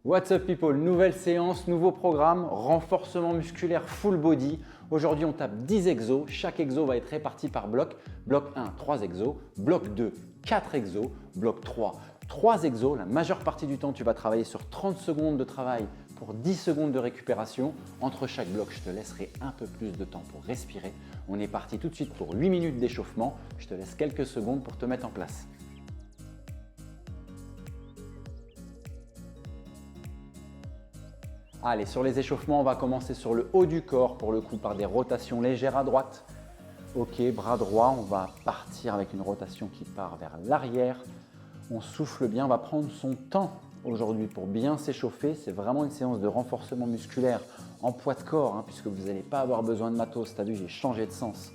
What's up people, nouvelle séance, nouveau programme, renforcement musculaire full body. Aujourd'hui on tape 10 exos, chaque exo va être réparti par bloc. Bloc 1, 3 exos, bloc 2, 4 exos, bloc 3, 3 exos. La majeure partie du temps tu vas travailler sur 30 secondes de travail pour 10 secondes de récupération. Entre chaque bloc je te laisserai un peu plus de temps pour respirer. On est parti tout de suite pour 8 minutes d'échauffement. Je te laisse quelques secondes pour te mettre en place. Allez, sur les échauffements, on va commencer sur le haut du corps, pour le coup par des rotations légères à droite. Ok, bras droit, on va partir avec une rotation qui part vers l'arrière. On souffle bien, on va prendre son temps aujourd'hui pour bien s'échauffer. C'est vraiment une séance de renforcement musculaire en poids de corps, puisque vous n'allez pas avoir besoin de matos. Tu as vu, j'ai changé de sens.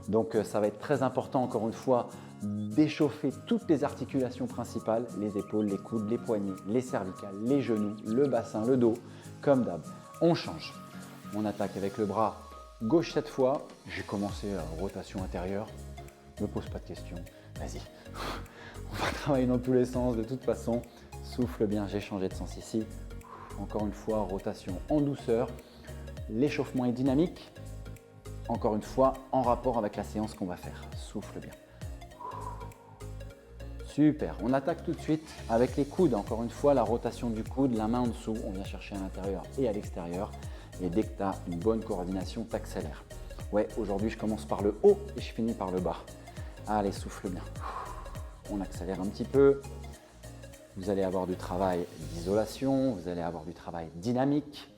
Donc ça va être très important, encore une fois, d'échauffer toutes les articulations principales, les épaules, les coudes, les poignets, les cervicales, les genoux, le bassin, le dos. Comme d'hab, on change. On attaque avec le bras gauche cette fois. J'ai commencé rotation intérieure. Ne me pose pas de questions. Vas-y. On va travailler dans tous les sens de toute façon. Souffle bien, j'ai changé de sens ici. Encore une fois, rotation en douceur. L'échauffement est dynamique. Encore une fois, en rapport avec la séance qu'on va faire. Souffle bien. Super, on attaque tout de suite avec les coudes. Encore une fois, la rotation du coude, la main en dessous. On vient chercher à l'intérieur et à l'extérieur. Et dès que tu as une bonne coordination, tu accélères. Ouais, aujourd'hui, je commence par le haut et je finis par le bas. Allez, souffle bien. On accélère un petit peu. Vous allez avoir du travail d'isolation, vous allez avoir du travail dynamique.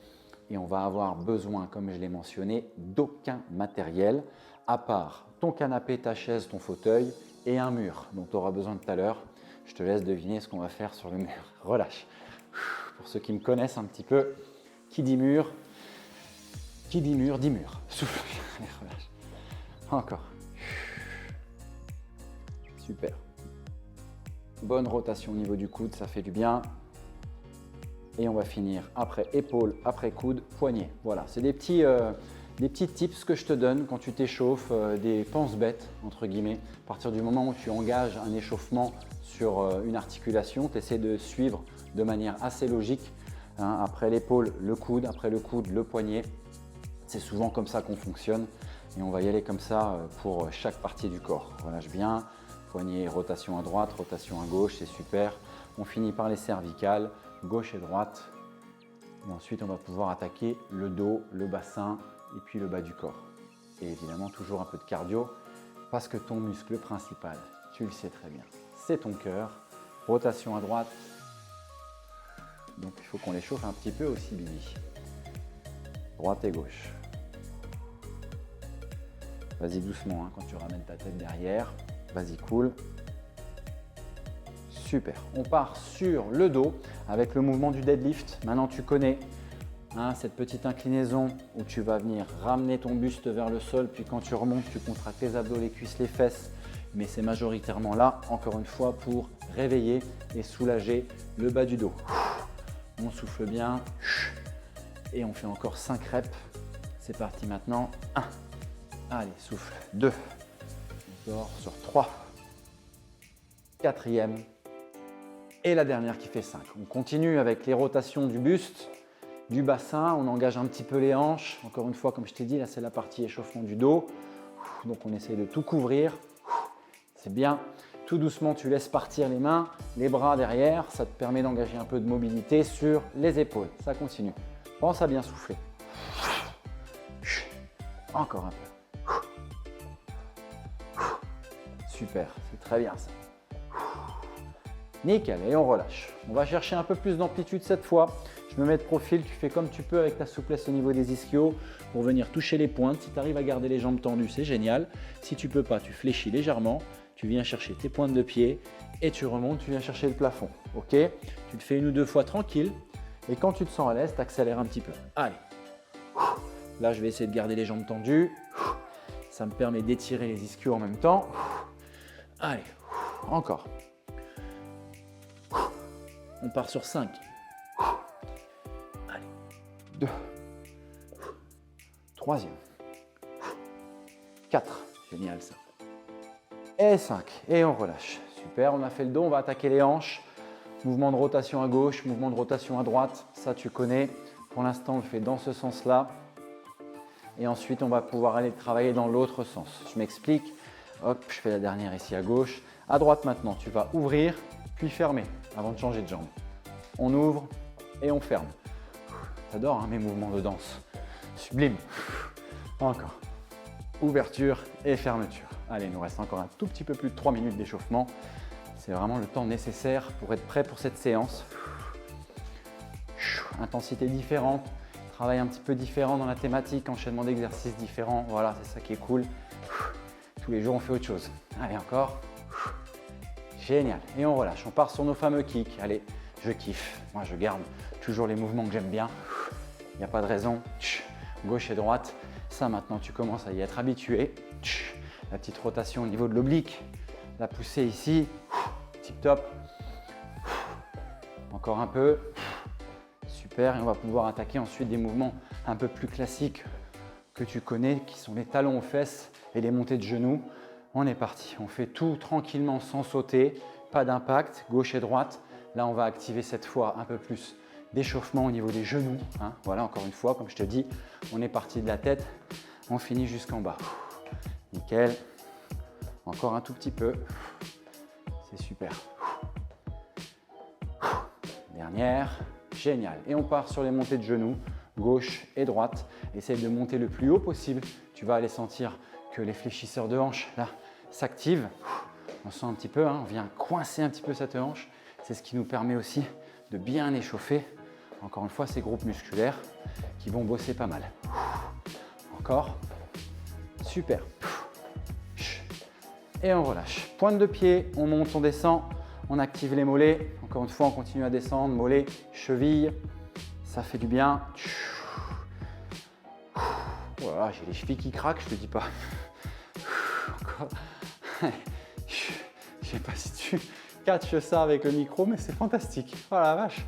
Et on va avoir besoin, comme je l'ai mentionné, d'aucun matériel, à part ton canapé, ta chaise, ton fauteuil et un mur dont tu auras besoin tout à l'heure. Je te laisse deviner ce qu'on va faire sur le mur. Relâche. Pour ceux qui me connaissent un petit peu, qui dit mur, dit mur. Souffle. Allez, relâche. Encore. Super. Bonne rotation au niveau du coude, ça fait du bien. Et on va finir après épaule, après coude, poignet. Voilà, c'est des petits tips que je te donne quand tu t'échauffes, des penses-bêtes, entre guillemets. À partir du moment où tu engages un échauffement sur une articulation, tu essaies de suivre de manière assez logique. Après l'épaule, le coude, après le coude, le poignet. C'est souvent comme ça qu'on fonctionne et on va y aller comme ça pour chaque partie du corps. Relâche bien, poignet, rotation à droite, rotation à gauche, c'est super. On finit par les cervicales, gauche et droite. Et ensuite, on va pouvoir attaquer le dos, le bassin et puis le bas du corps. Et évidemment, toujours un peu de cardio parce que ton muscle principal, tu le sais très bien, c'est ton cœur. Rotation à droite. Donc, il faut qu'on les chauffe un petit peu aussi, Bibi. Droite et gauche. Vas-y doucement quand tu ramènes ta tête derrière. Vas-y, cool. Super. On part sur le dos avec le mouvement du deadlift. Maintenant, tu connais cette petite inclinaison où tu vas venir ramener ton buste vers le sol. Puis quand tu remontes, tu contractes les abdos, les cuisses, les fesses. Mais c'est majoritairement là, encore une fois, pour réveiller et soulager le bas du dos. On souffle bien. Et on fait encore 5 reps. C'est parti maintenant. 1. Allez, souffle. 2. Encore sur 3. 4e. Et la dernière qui fait 5. On continue avec les rotations du buste, du bassin. On engage un petit peu les hanches. Encore une fois, comme je t'ai dit, là, c'est la partie échauffement du dos. Donc, on essaie de tout couvrir. C'est bien. Tout doucement, tu laisses partir les mains, les bras derrière. Ça te permet d'engager un peu de mobilité sur les épaules. Ça continue. Pense à bien souffler. Encore un peu. Super, c'est très bien ça. Nickel, et on relâche. On va chercher un peu plus d'amplitude cette fois. Je me mets de profil, tu fais comme tu peux avec ta souplesse au niveau des ischios pour venir toucher les pointes. Si tu arrives à garder les jambes tendues, c'est génial. Si tu ne peux pas, tu fléchis légèrement. Tu viens chercher tes pointes de pied et tu remontes, tu viens chercher le plafond. Ok? Tu le fais 1 ou 2 fois tranquille. Et quand tu te sens à l'aise, tu accélères un petit peu. Allez. Là, je vais essayer de garder les jambes tendues. Ça me permet d'étirer les ischios en même temps. Allez, encore. On part sur 5. Allez, 2. 3e. 4. Génial ça. Et 5. Et on relâche. Super, on a fait le dos, on va attaquer les hanches. Mouvement de rotation à gauche, mouvement de rotation à droite, ça tu connais. Pour l'instant, on le fait dans ce sens-là. Et ensuite, on va pouvoir aller travailler dans l'autre sens. Je m'explique. Hop, je fais la dernière ici à gauche. À droite maintenant, tu vas ouvrir, puis fermer avant de changer de jambe. On ouvre et on ferme. J'adore hein, mes mouvements de danse. Sublime. Encore. Ouverture et fermeture. Allez, il nous reste encore un tout petit peu plus de 3 minutes d'échauffement. C'est vraiment le temps nécessaire pour être prêt pour cette séance. Intensité différente, travail un petit peu différent dans la thématique, enchaînement d'exercices différents. Voilà, c'est ça qui est cool. Tous les jours, on fait autre chose. Allez, encore. Génial. Et on relâche. On part sur nos fameux kicks. Allez, je kiffe. Moi, je garde toujours les mouvements que j'aime bien. Il n'y a pas de raison. Gauche et droite. Ça, maintenant, tu commences à y être habitué. La petite rotation au niveau de l'oblique. La poussée ici. Tip top. Encore un peu. Super. Et on va pouvoir attaquer ensuite des mouvements un peu plus classiques que tu connais, qui sont les talons aux fesses et les montées de genoux. On est parti. On fait tout tranquillement sans sauter. Pas d'impact. Gauche et droite. Là, on va activer cette fois un peu plus d'échauffement au niveau des genoux. Hein. Voilà, encore une fois, comme je te dis, on est parti de la tête. On finit jusqu'en bas. Nickel. Encore un tout petit peu. C'est super. Dernière. Génial. Et on part sur les montées de genoux, gauche et droite. Essaye de monter le plus haut possible. Tu vas aller sentir que les fléchisseurs de hanche, là, s'activent. On sent un petit peu, hein, on vient coincer un petit peu cette hanche. C'est ce qui nous permet aussi de bien échauffer, encore une fois, ces groupes musculaires qui vont bosser pas mal. Encore. Super. Et on relâche. Pointe de pied, on monte, on descend. On active les mollets. Encore une fois, on continue à descendre. Mollets, chevilles. Ça fait du bien. Voilà, j'ai les chevilles qui craquent, je te dis pas. Encore. Je sais pas si tu catches ça avec le micro, mais c'est fantastique. Oh la vache.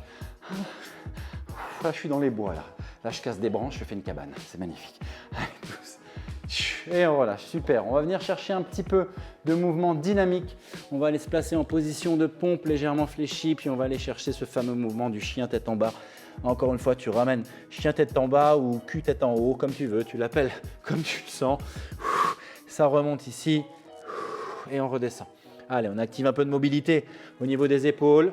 Là, je suis dans les bois là. Là, je casse des branches, je fais une cabane. C'est magnifique. Et on relâche, super. On va venir chercher un petit peu de mouvement dynamique. On va aller se placer en position de pompe légèrement fléchie, puis on va aller chercher ce fameux mouvement du chien tête en bas. Encore une fois, tu ramènes chien tête en bas ou cul tête en haut, comme tu veux. Tu l'appelles comme tu le sens. Ça remonte ici et on redescend. Allez, on active un peu de mobilité au niveau des épaules.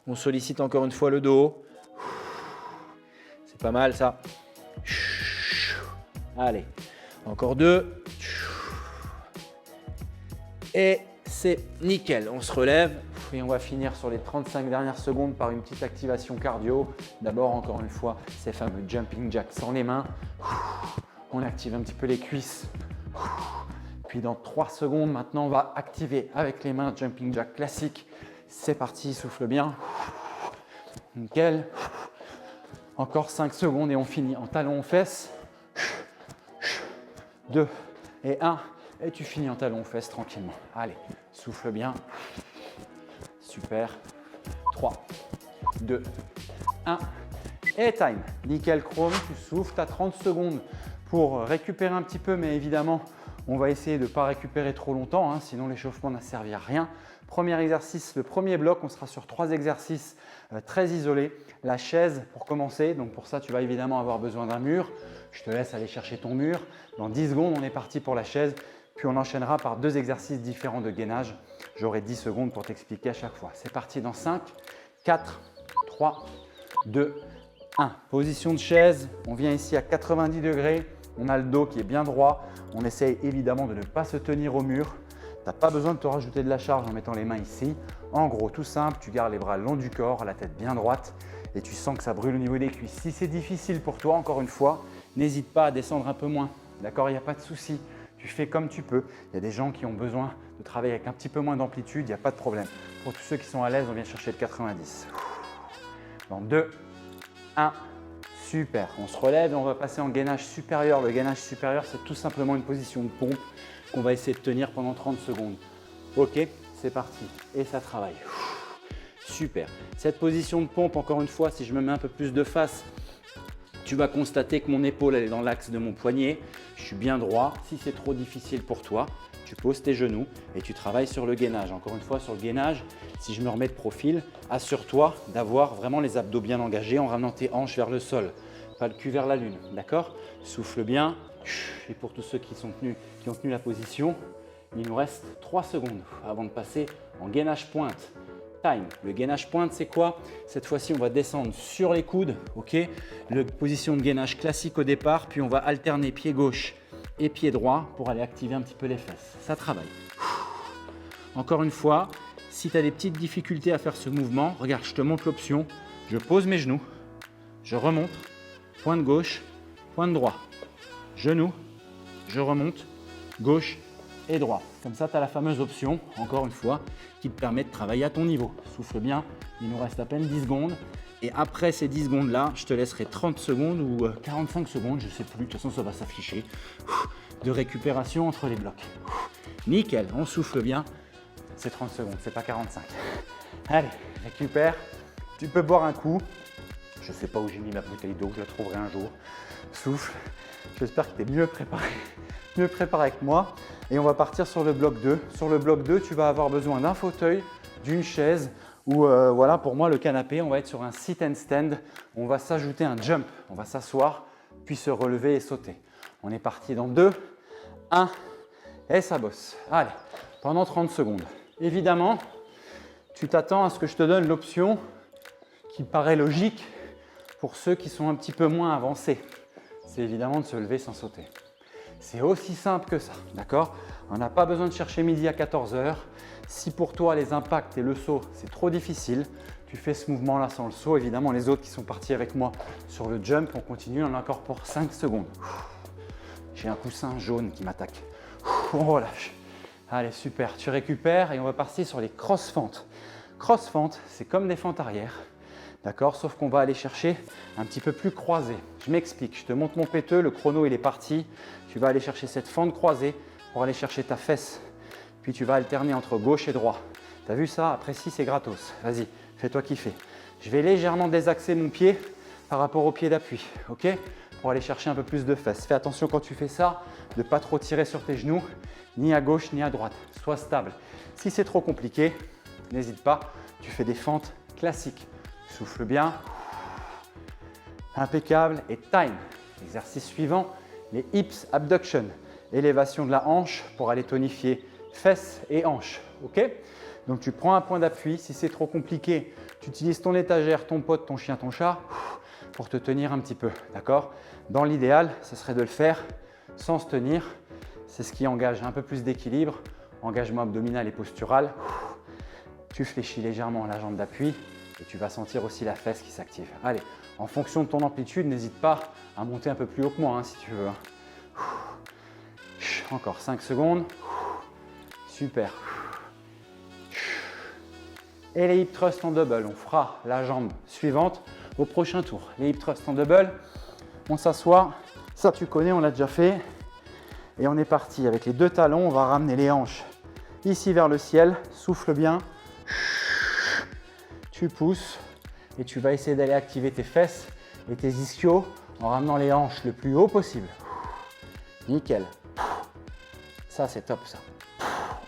On sollicite encore une fois le dos. C'est pas mal ça. Allez, encore 2. Et c'est nickel. On se relève et on va finir sur les 35 dernières secondes par une petite activation cardio. D'abord, encore une fois, ces fameux jumping jacks sans les mains. On active un petit peu les cuisses. Puis dans 3 secondes, maintenant, on va activer avec les mains jumping jack classique. C'est parti, souffle bien. Nickel. Encore 5 secondes et on finit en talons aux fesses. 2 et 1 et tu finis en talons aux fesses tranquillement. Allez, souffle bien. Super. 3, 2, 1 et time. Nickel chrome, tu souffles, tu as 30 secondes pour récupérer un petit peu, mais évidemment, on va essayer de ne pas récupérer trop longtemps, hein, sinon l'échauffement n'a servi à rien. Premier exercice, le premier bloc, on sera sur 3 exercices très isolés. La chaise pour commencer, donc pour ça tu vas évidemment avoir besoin d'un mur. Je te laisse aller chercher ton mur. Dans 10 secondes, on est parti pour la chaise, puis on enchaînera par 2 exercices différents de gainage. J'aurai 10 secondes pour t'expliquer à chaque fois. C'est parti dans 5, 4, 3, 2, 1. Position de chaise, on vient ici à 90 degrés. On a le dos qui est bien droit. On essaye évidemment de ne pas se tenir au mur. Tu n'as pas besoin de te rajouter de la charge en mettant les mains ici. En gros, tout simple, tu gardes les bras le long du corps, la tête bien droite et tu sens que ça brûle au niveau des cuisses. Si c'est difficile pour toi, encore une fois, n'hésite pas à descendre un peu moins. D'accord, il n'y a pas de souci. Tu fais comme tu peux. Il y a des gens qui ont besoin de travailler avec un petit peu moins d'amplitude, il n'y a pas de problème. Pour tous ceux qui sont à l'aise, on vient chercher le 90. Dans 2, 1. Super, on se relève et on va passer en gainage supérieur. Le gainage supérieur, c'est tout simplement une position de pompe qu'on va essayer de tenir pendant 30 secondes. Ok, c'est parti. Et ça travaille. Super. Cette position de pompe, encore une fois, si je me mets un peu plus de face Tu vas constater que mon épaule elle est dans l'axe de mon poignet. Je suis bien droit. Si c'est trop difficile pour toi, tu poses tes genoux et tu travailles sur le gainage. Encore une fois, sur le gainage, si je me remets de profil, assure-toi d'avoir vraiment les abdos bien engagés en ramenant tes hanches vers le sol, pas le cul vers la lune. D'accord? Souffle bien. Et pour tous ceux qui ont tenu la position, il nous reste 3 secondes avant de passer en gainage pointe. Time. Le gainage pointe, c'est quoi? Cette fois-ci, on va descendre sur les coudes. Ok? Position de gainage classique au départ, puis on va alterner pied gauche et pied droit pour aller activer un petit peu les fesses. Ça travaille. Encore une fois, si tu as des petites difficultés à faire ce mouvement, regarde, je te montre l'option. Je pose mes genoux, je remonte, pointe gauche, pointe droit. Genou, je remonte, gauche et droit. Comme ça, tu as la fameuse option, encore une fois, qui te permet de travailler à ton niveau. Souffle bien, il nous reste à peine 10 secondes. Et après ces 10 secondes-là, je te laisserai 30 secondes ou 45 secondes, je ne sais plus, de toute façon, ça va s'afficher, de récupération entre les blocs. Nickel, on souffle bien. C'est 30 secondes, c'est pas 45. Allez, récupère. Tu peux boire un coup. Je ne sais pas où j'ai mis ma bouteille d'eau, je la trouverai un jour. Souffle. J'espère que tu es mieux préparé que moi. Et on va partir sur le bloc 2. Sur le bloc 2, tu vas avoir besoin d'un fauteuil, d'une chaise ou voilà, pour moi, le canapé. On va être sur un sit and stand. On va s'ajouter un jump. On va s'asseoir, puis se relever et sauter. On est parti dans 2, 1 et ça bosse. Allez, pendant 30 secondes. Évidemment, tu t'attends à ce que je te donne l'option qui paraît logique pour ceux qui sont un petit peu moins avancés. C'est évidemment de se lever sans sauter. C'est aussi simple que ça, d'accord? On n'a pas besoin de chercher midi à 14 h. Si pour toi les impacts et le saut, c'est trop difficile, tu fais ce mouvement-là sans le saut. Évidemment, les autres qui sont partis avec moi sur le jump, on continue, on a encore pour 5 secondes. J'ai un coussin jaune qui m'attaque. On relâche. Allez, super, tu récupères et on va partir sur les cross-fentes. Cross-fentes, c'est comme des fentes arrière. D'accord? Sauf qu'on va aller chercher un petit peu plus croisé. Je m'explique, je te montre mon péteux, le chrono il est parti. Tu vas aller chercher cette fente croisée pour aller chercher ta fesse. Puis tu vas alterner entre gauche et droit. Tu as vu ça? Après 6, c'est gratos. Vas-y, fais-toi kiffer. Je vais légèrement désaxer mon pied par rapport au pied d'appui. Ok? Pour aller chercher un peu plus de fesses. Fais attention quand tu fais ça, de ne pas trop tirer sur tes genoux, ni à gauche ni à droite. Sois stable. Si c'est trop compliqué, n'hésite pas, tu fais des fentes classiques. Souffle bien. Impeccable et time. Exercice suivant, les hips abduction. Élévation de la hanche pour aller tonifier fesses et hanches. Ok? Donc tu prends un point d'appui. Si c'est trop compliqué, tu utilises ton étagère, ton pote, ton chien, ton chat pour te tenir un petit peu. D'accord? Dans l'idéal, ce serait de le faire sans se tenir. C'est ce qui engage un peu plus d'équilibre, engagement abdominal et postural. Tu fléchis légèrement la jambe d'appui. Et tu vas sentir aussi la fesse qui s'active. Allez, en fonction de ton amplitude, n'hésite pas à monter un peu plus haut que moi si tu veux. Encore 5 secondes. Super. Et les hip thrusts en double. On fera la jambe suivante au prochain tour. Les hip thrusts en double, on s'assoit. Ça, tu connais, on l'a déjà fait. Et on est parti. Avec les 2 talons, on va ramener les hanches ici vers le ciel. Souffle bien. Tu pousses et tu vas essayer d'aller activer tes fesses et tes ischios en ramenant les hanches le plus haut possible. Nickel. Ça, c'est top, ça.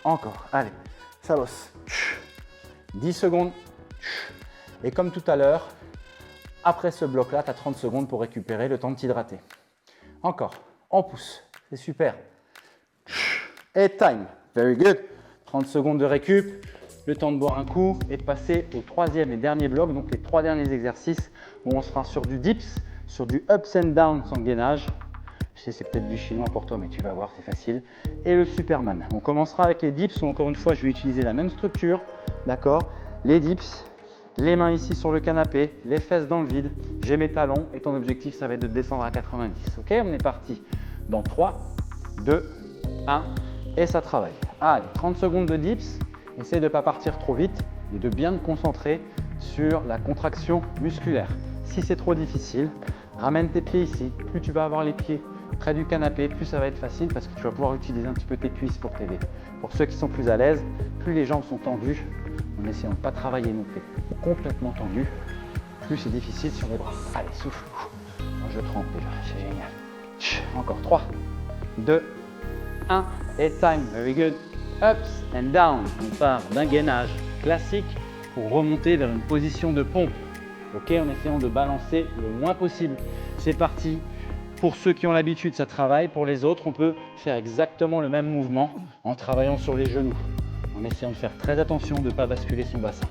Encore. Allez, ça bosse. 10 secondes. Et comme tout à l'heure, après ce bloc-là, tu as 30 secondes pour récupérer le temps de t'hydrater. Encore. On pousse. C'est super. Et time. Very good. 30 secondes de récup. Le temps de boire un coup et de passer au 3e et dernier bloc, donc les 3 derniers exercices où on sera sur du dips, sur du ups and downs sans gainage. Je sais, c'est peut-être du chinois pour toi, mais tu vas voir, c'est facile. Et le Superman. On commencera avec les dips où encore une fois, je vais utiliser la même structure. D'accord? Les dips, les mains ici sur le canapé, les fesses dans le vide. J'ai mes talons et ton objectif, ça va être de descendre à 90. Ok? On est parti dans 3, 2, 1 et ça travaille. Allez, 30 secondes de dips. Essaye de ne pas partir trop vite et de bien te concentrer sur la contraction musculaire. Si c'est trop difficile, ramène tes pieds ici. Plus tu vas avoir les pieds près du canapé, plus ça va être facile parce que tu vas pouvoir utiliser un petit peu tes cuisses pour t'aider. Pour ceux qui sont plus à l'aise, plus les jambes sont tendues, en essayant de ne pas travailler non plus complètement tendues, plus c'est difficile sur les bras. Allez, souffle. je trempe déjà, c'est génial. Encore 3, 2, 1 et time. Very good. Ups and down. On part d'un gainage classique pour remonter vers une position de pompe. Ok, en essayant de balancer le moins possible. C'est parti. Pour ceux qui ont l'habitude, ça travaille. Pour les autres, on peut faire exactement le même mouvement en travaillant sur les genoux. En essayant de faire très attention de ne pas basculer son bassin.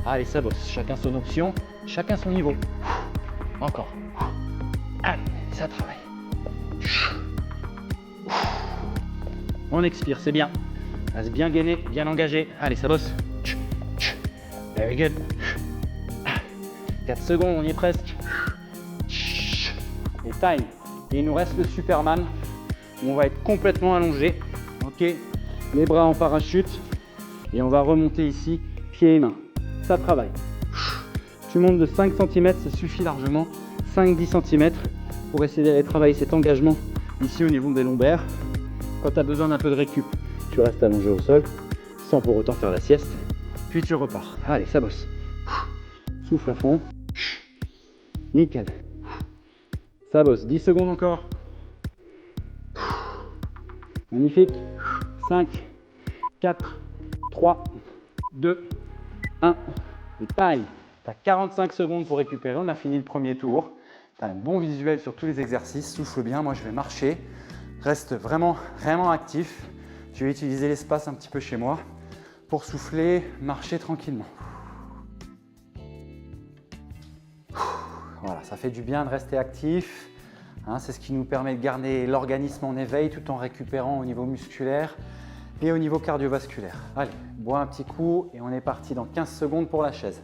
Allez, ça bosse. Chacun son option, chacun son niveau. Encore. Allez, ça travaille. On expire, c'est bien. Reste bien gainé, bien engagé. Allez, ça bosse. Very good. 4 secondes, on y est presque. Et time. Et il nous reste le Superman où on va être complètement allongé. Ok. Les bras en parachute. Et on va remonter ici, pieds et mains. Ça travaille. Tu montes de 5 cm, ça suffit largement. 5-10 cm pour essayer d'aller travailler cet engagement ici au niveau des lombaires. Quand tu as besoin d'un peu de récup, tu restes allongé au sol sans pour autant faire la sieste. Puis tu repars. Allez, ça bosse. Souffle à fond. Nickel. Ça bosse. 10 secondes encore. Magnifique. 5, 4, 3, 2, 1. Et taille. Tu as 45 secondes pour récupérer. On a fini le premier tour. Tu as un bon visuel sur tous les exercices. Souffle bien. Moi, je vais marcher. Reste vraiment actif. Je vais utiliser l'espace un petit peu chez moi pour souffler, marcher tranquillement. Voilà, ça fait du bien de rester actif. Hein, c'est ce qui nous permet de garder l'organisme en éveil tout en récupérant au niveau musculaire et au niveau cardiovasculaire. Allez, bois un petit coup et on est parti dans 15 secondes pour la chaise.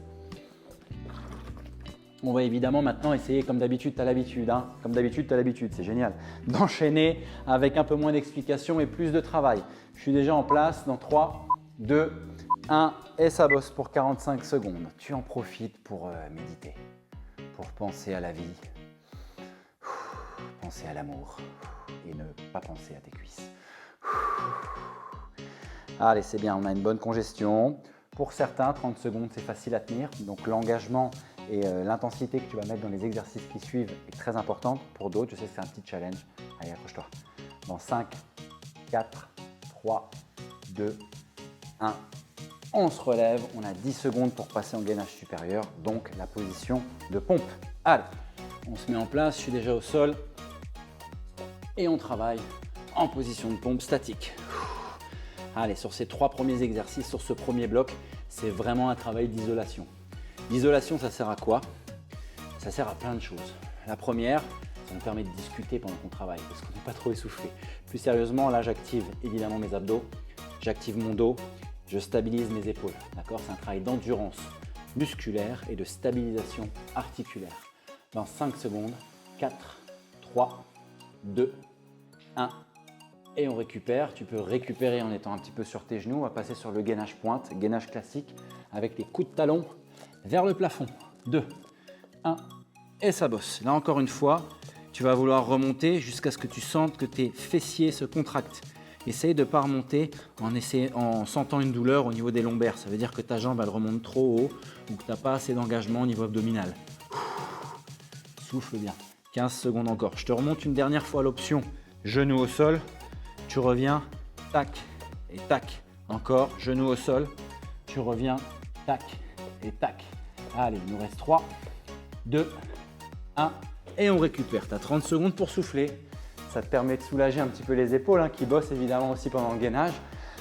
On va évidemment maintenant essayer, comme d'habitude, tu as l'habitude, hein, comme d'habitude, tu as l'habitude, c'est génial, d'enchaîner avec un peu moins d'explications et plus de travail. Je suis déjà en place dans 3, 2, 1 et ça bosse pour 45 secondes. Tu en profites pour méditer, pour penser à la vie, penser à l'amour et ne pas penser à tes cuisses. Allez, c'est bien, on a une bonne congestion. Pour certains, 30 secondes, c'est facile à tenir, donc l'engagement et l'intensité que tu vas mettre dans les exercices qui suivent est très importante. Pour d'autres, je sais que c'est un petit challenge. Allez, accroche-toi. Dans 5, 4, 3, 2, 1. On se relève. On a 10 secondes pour passer en gainage supérieur, donc la position de pompe. Allez, on se met en place. Je suis déjà au sol. Et on travaille en position de pompe statique. Allez, sur ces 3 premiers exercices, sur ce premier bloc, c'est vraiment un travail d'isolation. L'isolation, ça sert à quoi? Ça sert à plein de choses. La première, ça nous permet de discuter pendant qu'on travaille parce qu'on n'est pas trop essoufflé. Plus sérieusement, là, j'active évidemment mes abdos, j'active mon dos, je stabilise mes épaules. D'accord? C'est un travail d'endurance musculaire et de stabilisation articulaire. Dans 5 secondes, 4, 3, 2, 1. Et on récupère. Tu peux récupérer en étant un petit peu sur tes genoux. On va passer sur le gainage pointe, gainage classique avec les coups de talon vers le plafond. 2, 1 et ça bosse. Là encore une fois, tu vas vouloir remonter jusqu'à ce que tu sentes que tes fessiers se contractent. Essaye de ne pas remonter en sentant une douleur au niveau des lombaires. Ça veut dire que ta jambe elle remonte trop haut ou que tu n'as pas assez d'engagement au niveau abdominal. Souffle bien. 15 secondes encore. Je te remonte une dernière fois l'option genou au sol. Tu reviens, tac et tac. Encore, genou au sol. Tu reviens, tac et tac. Allez, il nous reste 3, 2, 1 et on récupère. Tu as 30 secondes pour souffler. Ça te permet de soulager un petit peu les épaules qui bossent évidemment aussi pendant le gainage.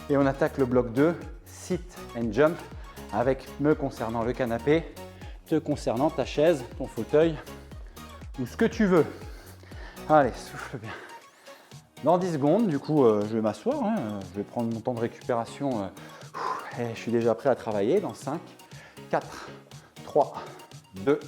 Et on attaque le bloc 2, sit and jump, avec me concernant le canapé, te concernant ta chaise, ton fauteuil ou ce que tu veux. Allez, souffle bien. Dans 10 secondes, du coup, je vais m'asseoir. Je vais prendre mon temps de récupération. Et je suis déjà prêt à travailler dans 5, 4, 3, 2,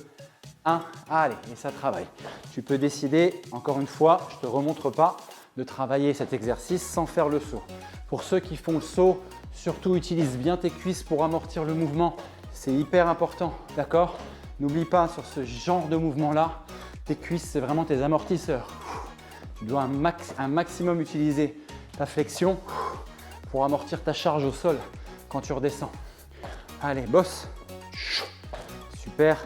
1. Allez, et ça travaille. Tu peux décider, encore une fois, je ne te remontre pas, de travailler cet exercice sans faire le saut. Pour ceux qui font le saut, surtout utilise bien tes cuisses pour amortir le mouvement. C'est hyper important, d'accord? N'oublie pas sur ce genre de mouvement-là, tes cuisses, c'est vraiment tes amortisseurs. Tu dois un maximum utiliser ta flexion pour amortir ta charge au sol quand tu redescends. Allez, bosse. Super.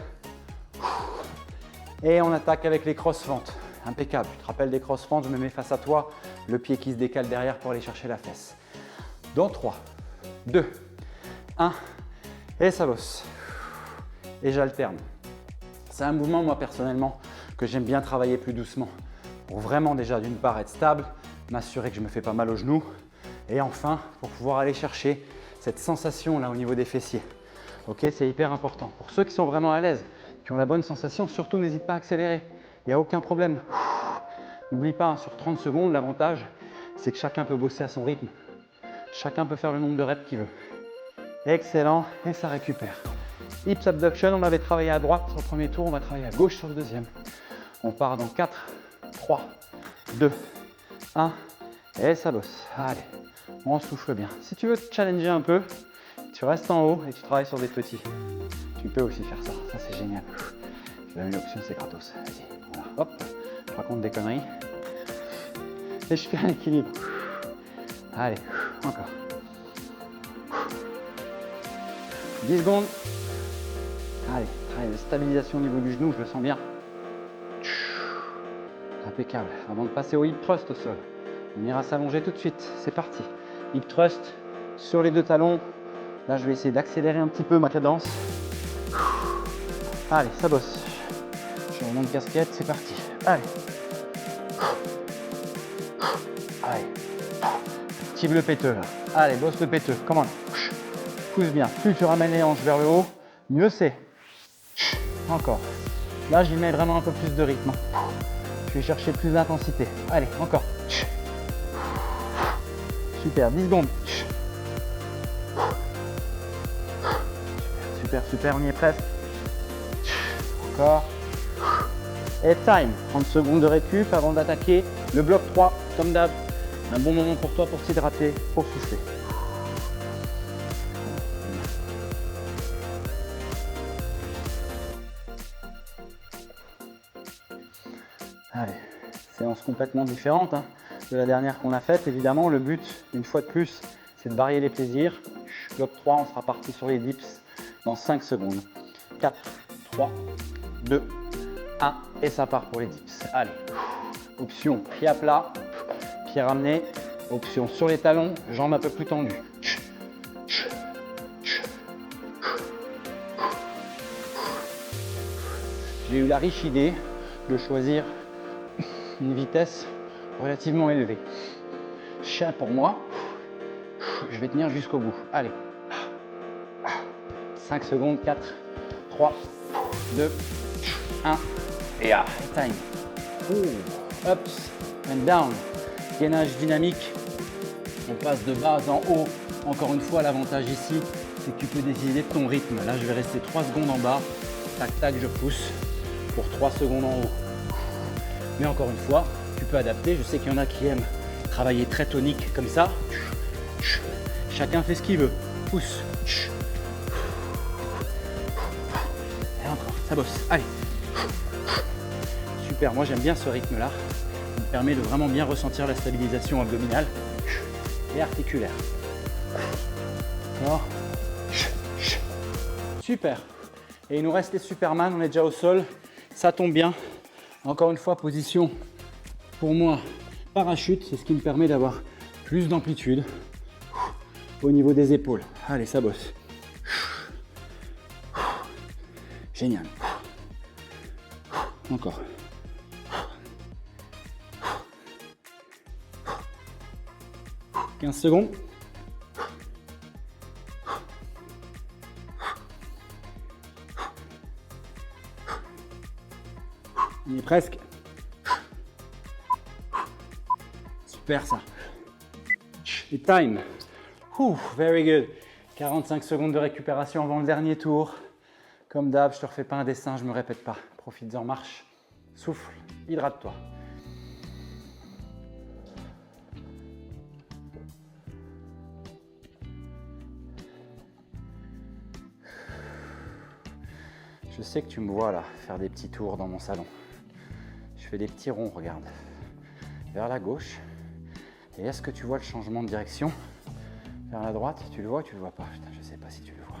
Et on attaque avec les cross-fentes. Impeccable. Tu te rappelles des cross-fentes, je me mets face à toi, le pied qui se décale derrière pour aller chercher la fesse. Dans 3, 2, 1, et ça bosse. Et j'alterne. C'est un mouvement, moi personnellement, que j'aime bien travailler plus doucement. Pour vraiment déjà d'une part être stable, m'assurer que je ne me fais pas mal aux genoux. Et enfin, pour pouvoir aller chercher cette sensation là au niveau des fessiers. Ok, c'est hyper important. Pour ceux qui sont vraiment à l'aise, qui ont la bonne sensation, surtout n'hésite pas à accélérer. Il n'y a aucun problème. N'oublie pas, sur 30 secondes, l'avantage, c'est que chacun peut bosser à son rythme. Chacun peut faire le nombre de reps qu'il veut. Excellent, et ça récupère. Hips abduction, on avait travaillé à droite sur le premier tour, on va travailler à gauche sur le deuxième. On part dans 4, 3, 2, 1, et ça bosse. Allez, on souffle bien. Si tu veux te challenger un peu, tu restes en haut et tu travailles sur des petits. Tu peux aussi faire ça, ça c'est génial. Je donne une option, c'est gratos. Vas-y, voilà, hop, je raconte des conneries. Et je fais un équilibre. Allez, encore. 10 secondes. Allez, travail de stabilisation au niveau du genou, je le sens bien. Impeccable. Avant de passer au hip thrust au sol, on ira s'allonger tout de suite. C'est parti. Hip thrust sur les deux talons. Là, je vais essayer d'accélérer un petit peu ma cadence. Allez, ça bosse. Je remonte casquette, c'est parti. Allez. Allez. Active le péteux là. Allez, bosse le péteux. Come on. Pousse bien. Plus tu ramènes les hanches vers le haut, mieux c'est. Encore. Là, j'y mets vraiment un peu plus de rythme. Je vais chercher plus d'intensité. Allez, encore. Super, 10 secondes. Super, super, on y est presque. Encore. Et time. 30 secondes de récup avant d'attaquer le bloc 3, comme d'hab. Un bon moment pour toi pour t'hydrater, pour souffler. Allez, séance complètement différente de la dernière qu'on a faite. Évidemment, le but, une fois de plus, c'est de varier les plaisirs. Bloc 3, on sera parti sur les dips dans 5 secondes. 4, 3, 2, 1, et ça part pour les dips. Allez, option pied à plat, pied ramené, option sur les talons, jambes un peu plus tendues. J'ai eu la riche idée de choisir une vitesse relativement élevée. Chien pour moi, je vais tenir jusqu'au bout. Allez, 5 secondes, 4, 3, 2, 1, et time. Ups and down, gainage dynamique. On passe de bas en haut. Encore une fois, l'avantage ici, c'est que tu peux décider de ton rythme. Là, je vais rester 3 secondes en bas. Tac, tac, je pousse pour 3 secondes en haut. Mais encore une fois, tu peux adapter. Je sais qu'il y en a qui aiment travailler très tonique comme ça. Chacun fait ce qu'il veut. Pousse. Et encore, ça bosse. Allez. Super, moi j'aime bien ce rythme-là. Ça me permet de vraiment bien ressentir la stabilisation abdominale et articulaire. Encore. Super. Et il nous reste les Superman, on est déjà au sol. Ça tombe bien. Encore une fois, position pour moi parachute, c'est ce qui me permet d'avoir plus d'amplitude au niveau des épaules. Allez, ça bosse. Génial. Encore. « 15 secondes. On y est presque. Super ça. Et time. Very good. 45 secondes de récupération avant le dernier tour. Comme d'hab, je te refais pas un dessin, je me répète pas. Profites-en, marche. Souffle, hydrate-toi. Je sais que tu me vois là, faire des petits tours dans mon salon. Je fais des petits ronds, regarde. Vers la gauche. Et est-ce que tu vois le changement de direction? Vers la droite, tu le vois ou tu le vois pas? Putain, je sais pas si tu le vois.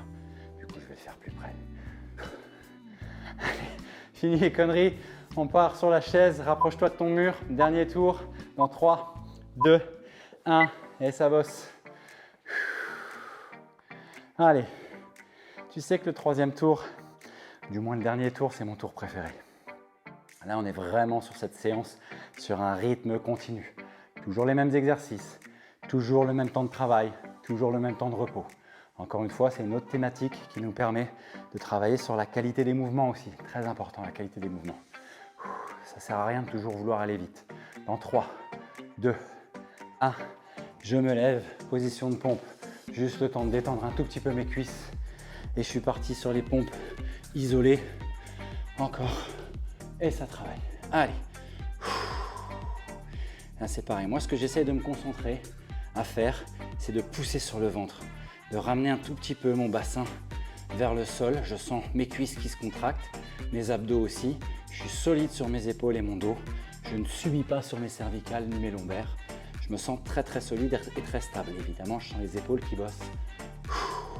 Du coup, je vais le faire plus près. Allez, fini les conneries. On part sur la chaise, rapproche-toi de ton mur. Dernier tour dans 3, 2, 1 et ça bosse. Allez, tu sais que le troisième tour, du moins le dernier tour, c'est mon tour préféré. Là, on est vraiment sur cette séance, sur un rythme continu. Toujours les mêmes exercices, toujours le même temps de travail, toujours le même temps de repos. Encore une fois, c'est une autre thématique qui nous permet de travailler sur la qualité des mouvements aussi. Très important, la qualité des mouvements. Ça ne sert à rien de toujours vouloir aller vite. Dans 3, 2, 1, je me lève, position de pompe. Juste le temps de détendre un tout petit peu mes cuisses. Et je suis parti sur les pompes isolées. Encore. Et ça travaille. Allez. Là, c'est pareil. Moi, ce que j'essaie de me concentrer à faire, c'est de pousser sur le ventre. De ramener un tout petit peu mon bassin vers le sol. Je sens mes cuisses qui se contractent, mes abdos aussi. Je suis solide sur mes épaules et mon dos. Je ne subis pas sur mes cervicales ni mes lombaires. Je me sens très très solide et très stable. Évidemment, je sens les épaules qui bossent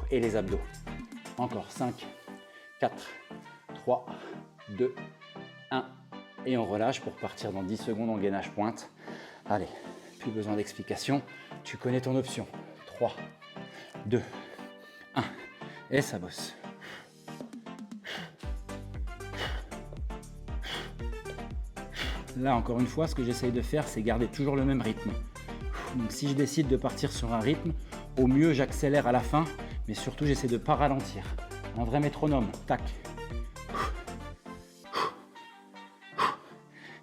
et les abdos. Encore 5, 4, 3, 2, 1. Et on relâche pour partir dans 10 secondes en gainage pointe. Allez, plus besoin d'explication. Tu connais ton option. 3, 2, 1. Et ça bosse. Là, encore une fois, ce que j'essaye de faire, c'est garder toujours le même rythme. Donc, si je décide de partir sur un rythme, au mieux, j'accélère à la fin, mais surtout, j'essaie de ne pas ralentir. Un vrai métronome. Tac.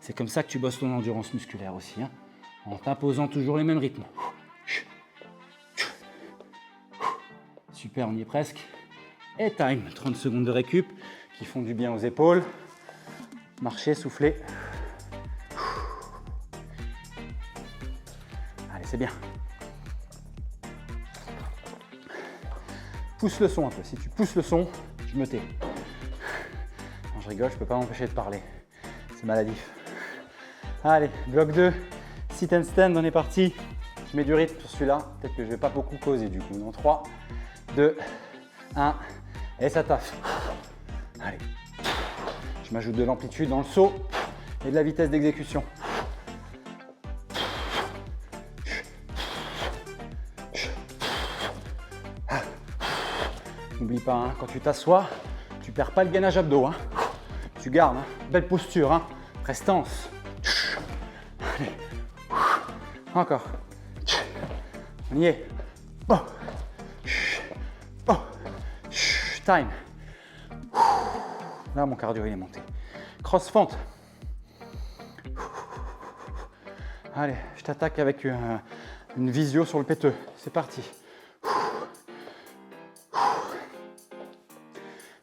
C'est comme ça que tu bosses ton endurance musculaire aussi, hein, en t'imposant toujours les mêmes rythmes. Super, on y est presque. Et time, 30 secondes de récup qui font du bien aux épaules. Marcher, souffler. Allez, c'est bien. Pousse le son un peu. Si tu pousses le son, je me tais. Non, je rigole, je ne peux pas m'empêcher de parler. C'est maladif. Allez, bloc 2, sit and stand, on est parti. Je mets du rythme sur celui-là. Peut-être que je ne vais pas beaucoup causer du coup. Dans 3, 2, 1, et ça taffe. Allez. Je m'ajoute de l'amplitude dans le saut et de la vitesse d'exécution. N'oublie pas, hein, quand tu t'assois, tu ne perds pas le gainage abdos. Hein. Tu gardes, hein. Belle posture, hein. Prestance. Allez. Encore. On y est. Oh. Oh. Time. Là, mon cardio il est monté. Cross fente. Allez, je t'attaque avec une visio sur le péteux. C'est parti.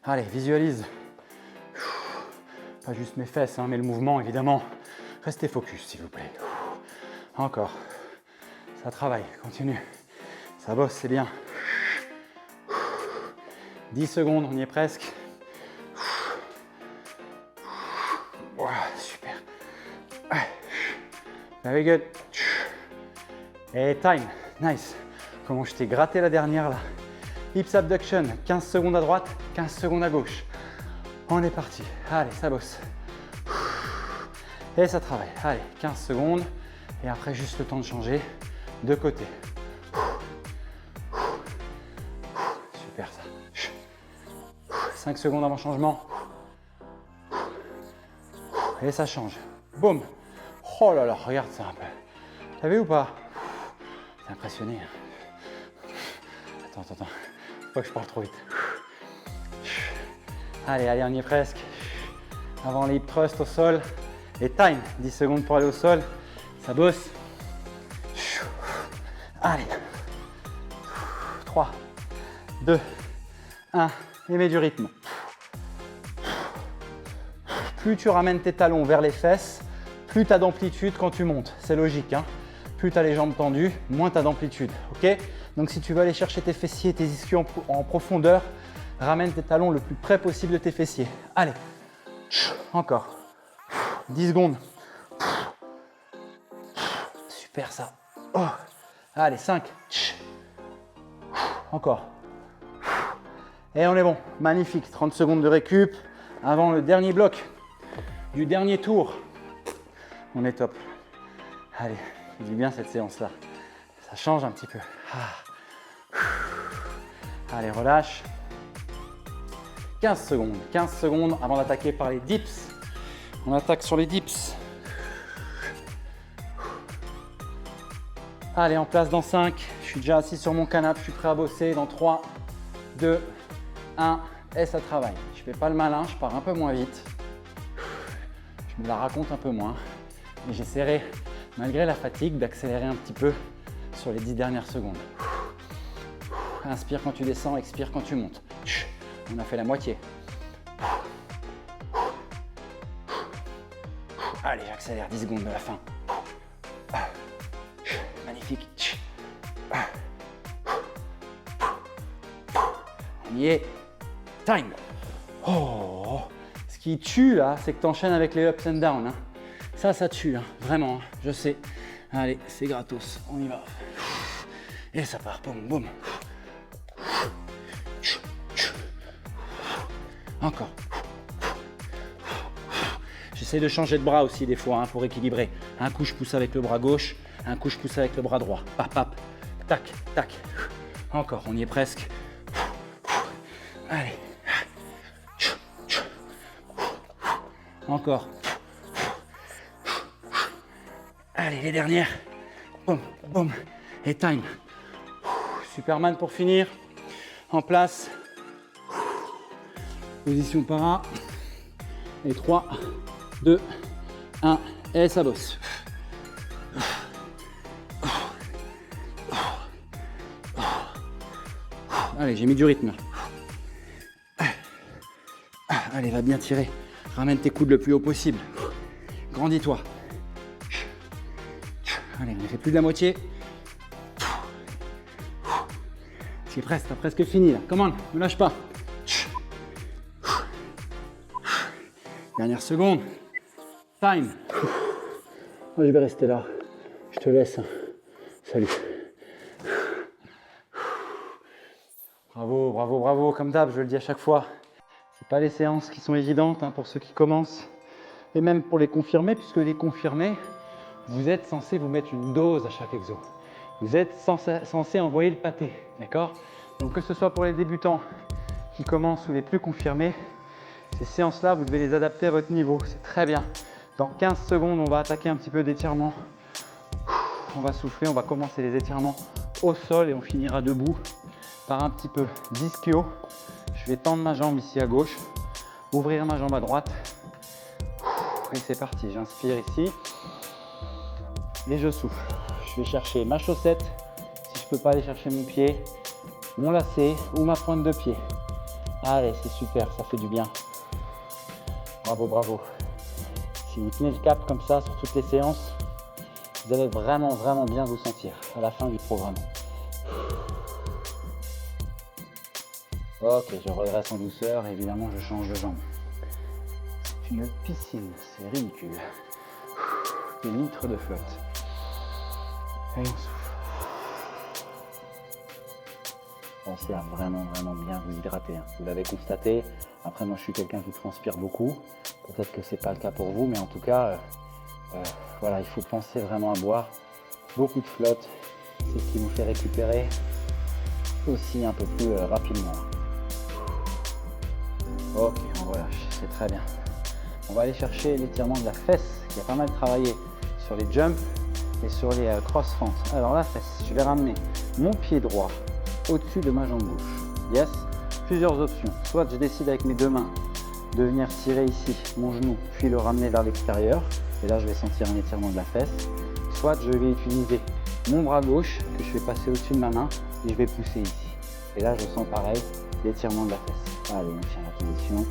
Allez, visualise. Pas juste mes fesses, hein, mais le mouvement, évidemment. Restez focus, s'il vous plaît. Encore. Ça travaille, continue. Ça bosse, c'est bien. 10 secondes, on y est presque. Wow, super. Very good. Et time. Nice. Comment je t'ai gratté la dernière là. Hips abduction. 15 secondes à droite, 15 secondes à gauche. On est parti. Allez, ça bosse. Et ça travaille. Allez, 15 secondes. Et après, juste le temps de changer de côté. Super ça. 5 secondes avant changement. Et ça change. Boum. Oh là là, regarde ça un peu. T'as vu ou pas? T'es impressionné. Attends. Faut pas que je parle trop vite. Allez, on y est presque. Avant les hip thrusts au sol. Et time. 10 secondes pour aller au sol. Ça bosse. Allez. 3, 2, 1. Et mets du rythme. Plus tu ramènes tes talons vers les fesses, plus tu as d'amplitude quand tu montes. C'est logique, hein. Plus tu as les jambes tendues, moins tu as d'amplitude. Ok? Donc si tu veux aller chercher tes fessiers, tes ischios en profondeur, ramène tes talons le plus près possible de tes fessiers. Allez. Encore. 10 secondes. Super ça. Oh. Allez, 5. Encore. Et on est bon. Magnifique. 30 secondes de récup avant le dernier bloc. du dernier tour. On est top. Allez, je dis bien cette séance-là. Ça change un petit peu. Allez, relâche. 15 secondes. 15 secondes avant d'attaquer par les dips. On attaque sur les dips. Allez, en place dans 5. Je suis déjà assis sur mon canapé. Je suis prêt à bosser dans 3, 2, 1. Et ça travaille. Je fais pas le malin. Je pars un peu moins vite. Je me la raconte un peu moins. Mais j'essaierai, malgré la fatigue, d'accélérer un petit peu sur les 10 dernières secondes. Inspire quand tu descends, expire quand tu montes. On a fait la moitié. Allez, j'accélère 10 secondes de la fin. Magnifique. On y est. Time. Oh, ce qui tue là, c'est que tu enchaînes avec les ups and downs. Hein. Ça tue, hein. Vraiment, hein. Je sais. Allez, c'est gratos, on y va. Et ça part, boum, boum. Encore. J'essaie de changer de bras aussi des fois hein, pour équilibrer. Un coup, je pousse avec le bras gauche, un coup, je pousse avec le bras droit. Pap, pap, tac, tac. Encore, on y est presque. Allez. Encore. Allez, les dernières. Boum, boum. Et time. Superman pour finir. En place. Position para. Et 3, 2, 1. Et ça bosse. Allez, j'ai mis du rythme. Allez, va bien tirer. Ramène tes coudes le plus haut possible. Grandis-toi. Allez, on a fait plus de la moitié. C'est presque, t'as presque fini là. Come on, ne lâche pas. Dernière seconde. Time. Oh, je vais rester là. Je te laisse. Salut. Bravo, bravo, bravo. Comme d'hab, je le dis à chaque fois. C'est pas les séances qui sont évidentes hein, pour ceux qui commencent. Et même pour les confirmés, puisque les confirmés, vous êtes censé vous mettre une dose à chaque exo. Vous êtes censé envoyer le pâté, d'accord? Donc que ce soit pour les débutants qui commencent ou les plus confirmés, ces séances-là, vous devez les adapter à votre niveau. C'est très bien. Dans 15 secondes, on va attaquer un petit peu d'étirement. On va souffler, on va commencer les étirements au sol et on finira debout par un petit peu d'ischio. Je vais tendre ma jambe ici à gauche, ouvrir ma jambe à droite. Et c'est parti, j'inspire ici. Et je souffle. Je vais chercher ma chaussette, si je ne peux pas aller chercher mon pied, mon lacet ou ma pointe de pied. Allez, c'est super, ça fait du bien. Bravo, bravo. Si vous tenez le cap comme ça sur toutes les séances, vous allez vraiment, vraiment bien vous sentir à la fin du programme. Ok, je redresse en douceur et évidemment je change de jambe. C'est une piscine, c'est ridicule. Des litres de flotte. Et on souffle. Pensez à vraiment, vraiment bien vous hydrater. Hein. Vous l'avez constaté. Après, moi, je suis quelqu'un qui transpire beaucoup. Peut-être que c'est pas le cas pour vous, mais en tout cas, voilà, il faut penser vraiment à boire beaucoup de flotte. C'est ce qui vous fait récupérer aussi un peu plus rapidement. Ok, on relâche, c'est très bien. On va aller chercher l'étirement de la fesse qui a pas mal travaillé sur les jumps et sur les cross-fentes. Alors la fesse, je vais ramener mon pied droit au-dessus de ma jambe gauche. Yes, plusieurs options. Soit je décide avec mes deux mains de venir tirer ici mon genou, puis le ramener vers l'extérieur. Et là, je vais sentir un étirement de la fesse. Soit je vais utiliser mon bras gauche que je vais passer au-dessus de ma main et je vais pousser ici. Et là, je sens pareil, l'étirement de la fesse. Allez, on tient la position.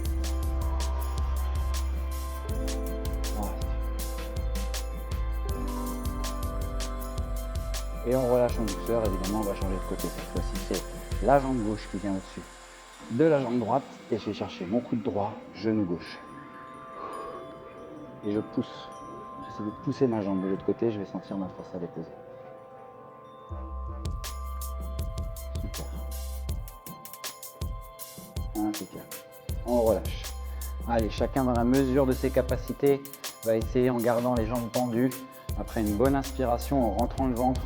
Et on relâche en douceur, évidemment, on va changer de côté. Cette fois-ci, c'est la jambe gauche qui vient au-dessus de la jambe droite. Et je vais chercher mon coude droit, genou gauche. Et je pousse. J'essaie de pousser ma jambe de l'autre côté, je vais sentir ma fesse à déposer. Super. Impeccable. On relâche. Allez, chacun dans la mesure de ses capacités va essayer en gardant les jambes tendues. Après une bonne inspiration, en rentrant le ventre.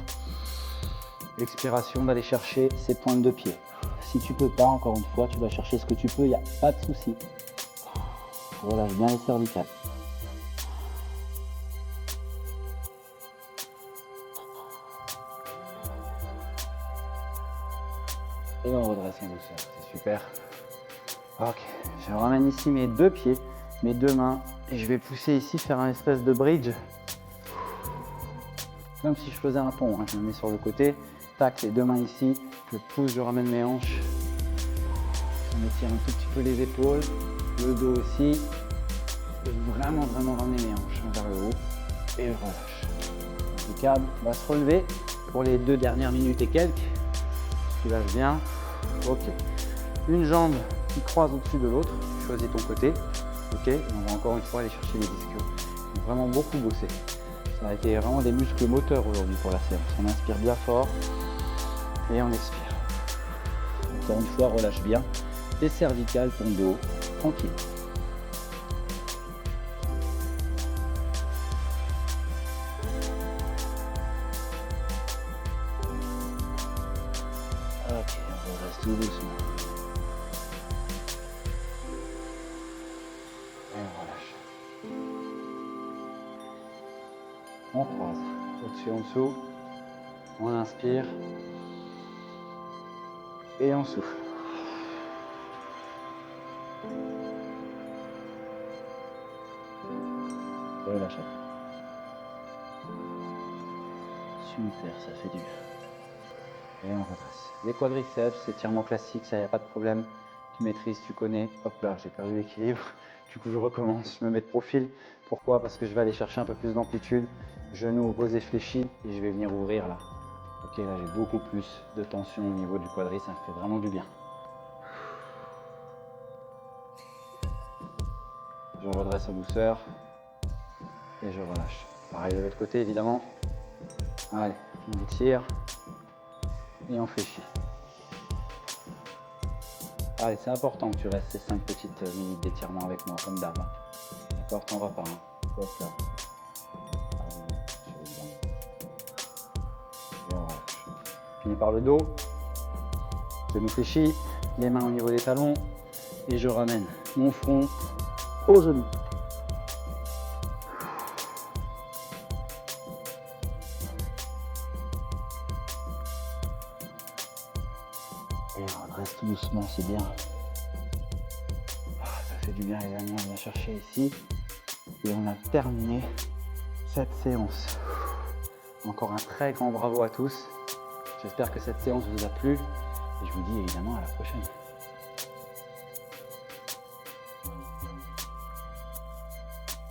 Expiration, d'aller chercher ses pointes de pied. Si tu peux pas, encore une fois, tu vas chercher ce que tu peux, il n'y a pas de souci. Relâche bien les cervicales. Et on redresse en douceur, c'est super. Ok, je ramène ici mes deux pieds, mes deux mains, et je vais pousser ici, faire un espèce de bridge. Comme si je faisais un pont, hein. Je me mets sur le côté, tac, les deux mains ici, je pousse, je ramène mes hanches. On étire un tout petit peu les épaules, le dos aussi. Je vais vraiment ramener mes hanches vers le haut, et je relâche. Impeccable, on va se relever pour les 2 dernières minutes et quelques. Tu lâches bien. Ok. Une jambe qui croise au-dessus de l'autre. Tu choisis ton côté. Ok. Et on va encore une fois aller chercher les ischios. On a vraiment beaucoup bossé. Ça a été vraiment des muscles moteurs aujourd'hui pour la séance. On inspire bien fort et on expire. Encore une fois, relâche bien tes cervicales, ton dos, tranquille. Ok, on reste tout doucement. Et on relâche. On croise. Au-dessus, en dessous. On inspire. Et on souffle. Relâche. Super, ça fait du bien. Et on redresse. Les quadriceps, étirement classique, ça y a pas de problème. Tu maîtrises, tu connais. Hop là, j'ai perdu l'équilibre. Du coup, je recommence, je me mets de profil. Pourquoi? Parce que je vais aller chercher un peu plus d'amplitude. Genoux opposés fléchis et je vais venir ouvrir là. Ok, là j'ai beaucoup plus de tension au niveau du quadriceps, ça me fait vraiment du bien. Je redresse en douceur et je relâche. Pareil de l'autre côté évidemment. Allez, on étire et on fléchit. Allez, c'est important que tu restes ces 5 petites minutes d'étirement avec moi comme d'hab. D'accord, t'en vas pas. Hein. Hop là. Et on relâche. Finis par le dos. Je me fléchis, les mains au niveau des talons et je ramène mon front aux genoux. Et on redresse tout doucement, c'est bien. Ça fait du bien les amis, on vient chercher ici. Et on a terminé cette séance. Encore un très grand bravo à tous. J'espère que cette séance vous a plu. Et je vous dis évidemment à la prochaine.